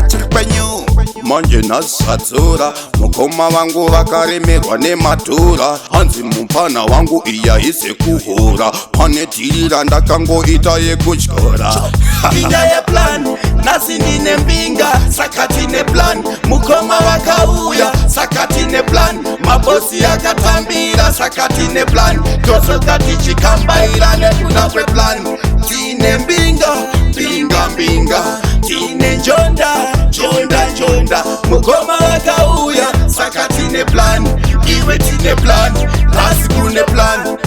kachikwenyu manje nasatura mukoma wangu vakaremerwa nematura hanzi mupana wangu iya ise kuhura pane tirira ndakangoita yekutyora Mbinga ye plan, nasi nine mbinga sakatine plan, mukoma wakauya sakatine plan, mabosi yakatambira sakatine plan, tosoka tichikambaira netunakwe plan. Tine mbinga, mbinga mbinga, tine njonda, njonda njonda, mukoma wakauya sakatine plan, iwe tine plan, nasi kune plan.